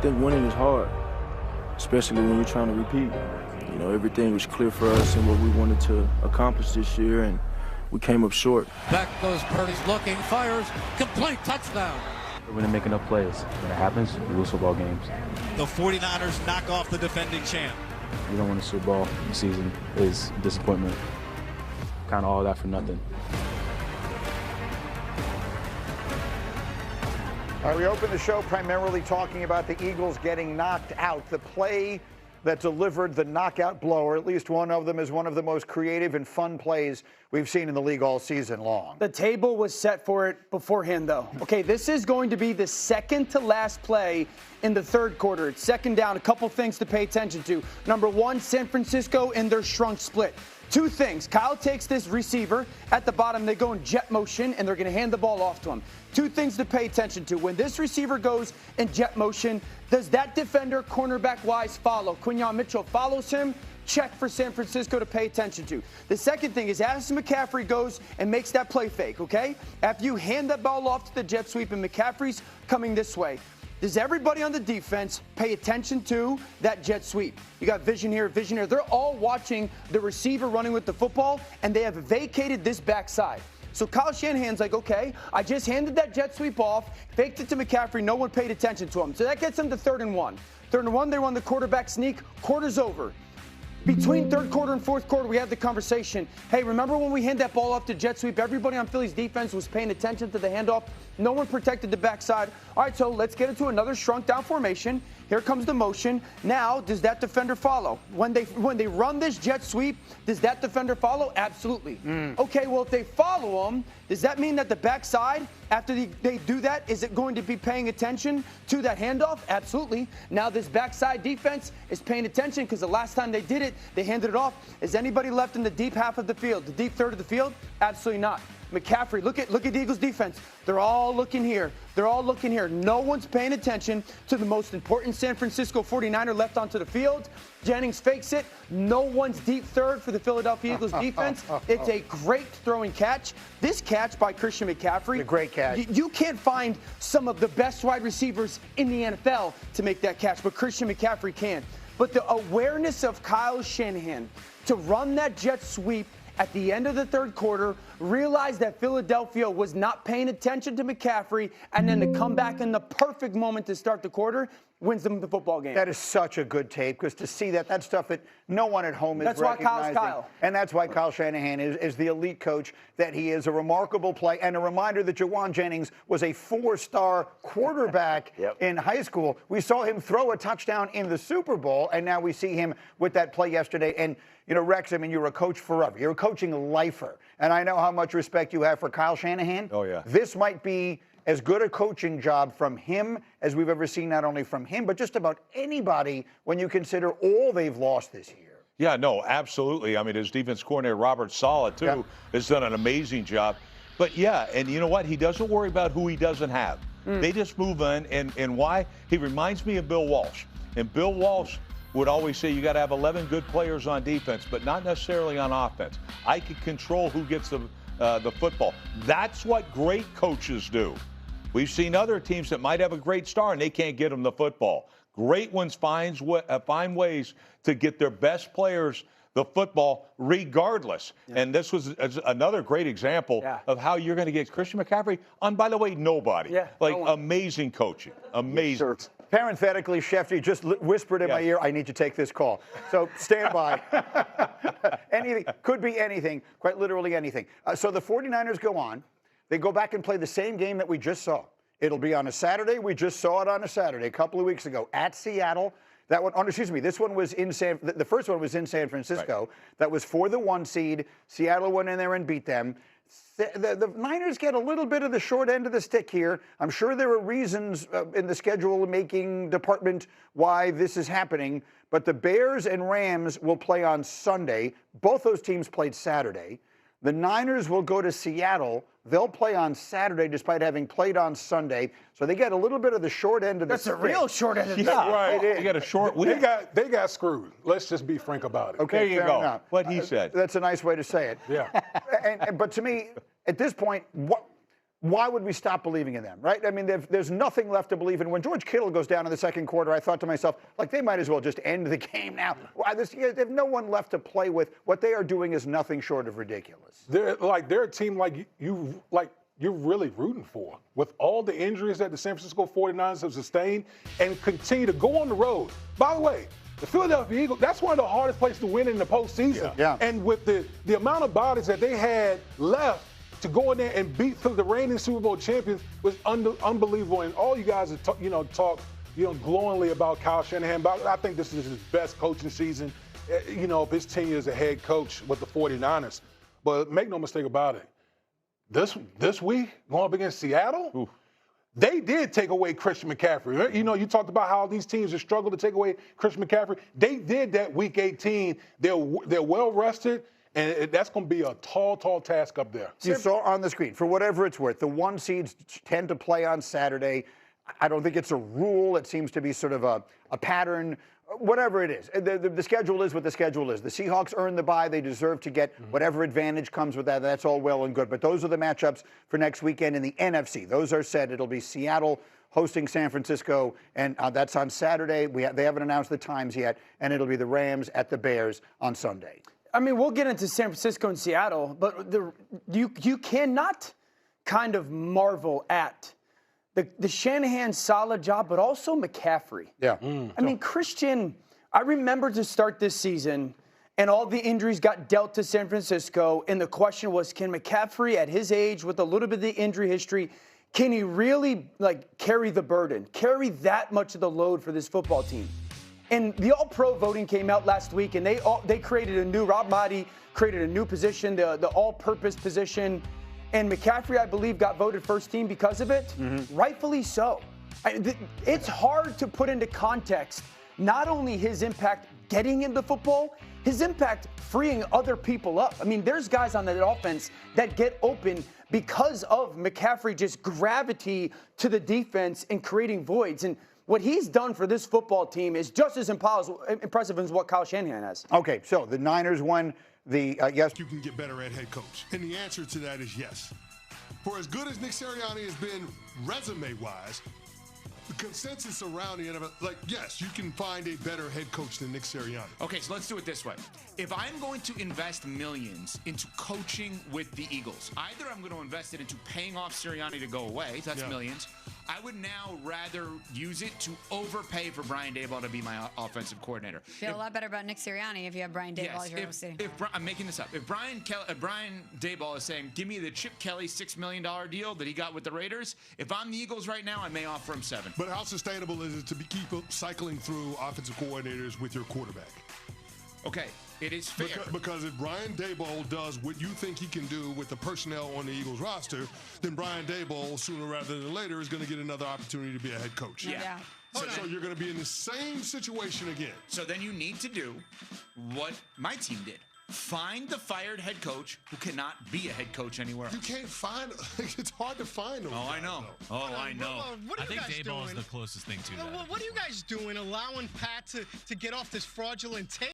think winning is hard, especially when you're trying to repeat. You know, everything was clear for us and what we wanted to accomplish this year, and we came up short. Back goes Purdy's looking, fires, complete touchdown. We're going to make enough plays. When it happens, we lose football games. The 49ers knock off the defending champ. You don't win a Super Bowl this season is disappointment. Kind of all that for nothing. All right, we opened the show primarily talking about the Eagles getting knocked out. The play that delivered the knockout blow, or at least one of them, is one of the most creative and fun plays we've seen in the league all season long. The table was set for it beforehand, though. Okay, this is going to be the second to last play in the third quarter. It's second down. A couple things to pay attention to. Number one, San Francisco in their shrunk split. Two things. Kyle takes this receiver at the bottom. They go in jet motion, and they're going to hand the ball off to him. Two things to pay attention to. When this receiver goes in jet motion, does that defender cornerback-wise follow? Quinyon Mitchell follows him. Check for San Francisco to pay attention to. The second thing is as McCaffrey goes and makes that play fake, okay? After you hand that ball off to the jet sweep and McCaffrey's coming this way, does everybody on the defense pay attention to that jet sweep? You got vision here, vision here. They're all watching the receiver running with the football, and they have vacated this backside. So Kyle Shanahan's like, okay, I just handed that jet sweep off, faked it to McCaffrey, no one paid attention to him. So that gets them to 3rd and 1. 3rd and 1, they run the quarterback sneak, quarter's over. Between third quarter and fourth quarter, we had the conversation. Hey, remember when we hand that ball off to jet sweep? Everybody on Philly's defense was paying attention to the handoff. No one protected the backside. All right, so let's get into another shrunk down formation. Here comes the motion. Now, does that defender follow? When they run this jet sweep, does that defender follow? Absolutely. Okay, well, if they follow them, does that mean that the backside, after they do that, is it going to be paying attention to that handoff? Absolutely. Now, this backside defense is paying attention because the last time they did it, they handed it off. Is anybody left in the deep half of the field, the deep third of the field? Absolutely not. McCaffrey, look at the Eagles defense. They're all looking here. They're all looking here. No one's paying attention to the most important San Francisco 49er left onto the field. Jennings fakes it. No one's deep third for the Philadelphia Eagles defense. It's a great throwing catch. This catch by Christian McCaffrey. A great catch. You can't find some of the best wide receivers in the NFL to make that catch, but Christian McCaffrey can. But the awareness of Kyle Shanahan to run that jet sweep at the end of the third quarter, realized that Philadelphia was not paying attention to McCaffrey, and then to come back in the perfect moment to start the quarter wins them the football game. That is such a good tape, because to see that's stuff that no one at home is recognizing. That's why Kyle's Kyle. And that's why Kyle Shanahan is the elite coach that he is. A remarkable play, and a reminder that Jawan Jennings was a 4-star quarterback in high school. We saw him throw a touchdown in the Super Bowl, and now we see him with that play yesterday. And you know, Rex, I mean, you're a coach forever. You're a coaching lifer. And I know how much respect you have for Kyle Shanahan. Oh, yeah. This might be as good a coaching job from him as we've ever seen, not only from him, but just about anybody when you consider all they've lost this year. Yeah, no, absolutely. I mean, his defense coordinator, Robert Saleh, too, has done an amazing job. But, yeah, and you know what? He doesn't worry about who he doesn't have. They just move on. And why? He reminds me of Bill Walsh. And Bill Walsh would always say you got to have 11 good players on defense, but not necessarily on offense. I can control who gets the football. That's what great coaches do. We've seen other teams that might have a great star and they can't get them the football. Great ones find ways to get their best players the football regardless. And this was another great example of how you're going to get Christian McCaffrey on, by the way, nobody. Amazing coaching. Amazing. Parenthetically, Shefty just whispered in my ear, I need to take this call. So stand by. Anything. Could be anything. Quite literally anything. So the 49ers go on. They go back and play the same game that we just saw. It'll be on a Saturday. We just saw it on a Saturday a couple of weeks ago at Seattle. That one, excuse me, this one was in the first one was in San Francisco. Right. That was for the 1 seed. Seattle went in there and beat them. The Niners get a little bit of the short end of the stick here. I'm sure there are reasons in the schedule-making department why this is happening, but the Bears and Rams will play on Sunday. Both those teams played Saturday. The Niners will go to Seattle. They'll play on Saturday despite having played on Sunday. So they get a little bit of the short end of the stick. That's a real short end of the stick. Right. They got a short week. They got screwed. Let's just be frank about it. Okay, there you go. Enough. What he said. That's a nice way to say it. Yeah. But to me, at this point, why would we stop believing in them, right? I mean, there's nothing left to believe in. When George Kittle goes down in the second quarter, I thought to myself, like, they might as well just end the game now. They have no one left to play with. What they are doing is nothing short of ridiculous. They're a team you're really rooting for, with all the injuries that the San Francisco 49ers have sustained and continue to go on the road. By the way, the Philadelphia Eagles, that's one of the hardest places to win in the postseason. Yeah. And with the amount of bodies that they had left to go in there and beat the reigning Super Bowl champions was unbelievable. And all you guys talk glowingly about Kyle Shanahan. But I think this is his best coaching season, of his tenure as a head coach with the 49ers. But make no mistake about it, this week, going up against Seattle, they did take away Christian McCaffrey. You talked about how these teams have struggled to take away Christian McCaffrey. They did that week 18. They're well rested, and that's going to be a tall, tall task up there. You saw on the screen, for whatever it's worth, the 1 seeds tend to play on Saturday. I don't think it's a rule. It seems to be sort of a pattern. Whatever it is, the schedule is what the schedule is. The Seahawks earned the bye. They deserve to get whatever advantage comes with that. That's all well and good. But those are the matchups for next weekend in the NFC. Those are set. It'll be Seattle hosting San Francisco, and that's on Saturday. They haven't announced the times yet, and it'll be the Rams at the Bears on Sunday. I mean, we'll get into San Francisco and Seattle, but you cannot kind of marvel at the Shanahan solid job, but also McCaffrey. Yeah. I mean, Christian, I remember to start this season, and all the injuries got dealt to San Francisco, and the question was, can McCaffrey at his age, with a little bit of the injury history, can he really carry the burden, carry that much of the load for this football team? And the All-Pro voting came out last week, and they created a new, Rob Maaddi created a new position, the all-purpose position. And McCaffrey, I believe, got voted first team because of it. Rightfully so. It's hard to put into context not only his impact getting into football, his impact freeing other people up. I mean, there's guys on that offense that get open because of McCaffrey just gravity to the defense and creating voids. And what he's done for this football team is just as impressive as what Kyle Shanahan has. Okay, so the Niners won the yes. You can get better at head coach. And the answer to that is yes. For as good as Nick Sirianni has been resume-wise, the consensus around the NFL, yes, you can find a better head coach than Nick Sirianni. Okay, so let's do it this way. If I'm going to invest millions into coaching with the Eagles, either I'm going to invest it into paying off Sirianni to go away, that's millions. I would now rather use it to overpay for Brian Daboll to be my offensive coordinator. Feel a lot better about Nick Sirianni if you have Brian Daboll as your OC. I'm making this up. If Brian Daboll is saying, give me the Chip Kelly $6 million deal that he got with the Raiders, if I'm the Eagles right now, I may offer him $7. But how sustainable is it to keep cycling through offensive coordinators with your quarterback? Okay, it is fair. Because if Brian Daboll does what you think he can do with the personnel on the Eagles roster, then Brian Daboll, sooner rather than later, is going to get another opportunity to be a head coach. Yeah. So you're going to be in the same situation again. So then you need to do what my team did. Find the fired head coach who cannot be a head coach anywhere else. You can't find – it's hard to find them. Oh, I know. I know. I think Daboll is the closest thing to that. What are you guys doing, allowing Pat to get off this fraudulent tape?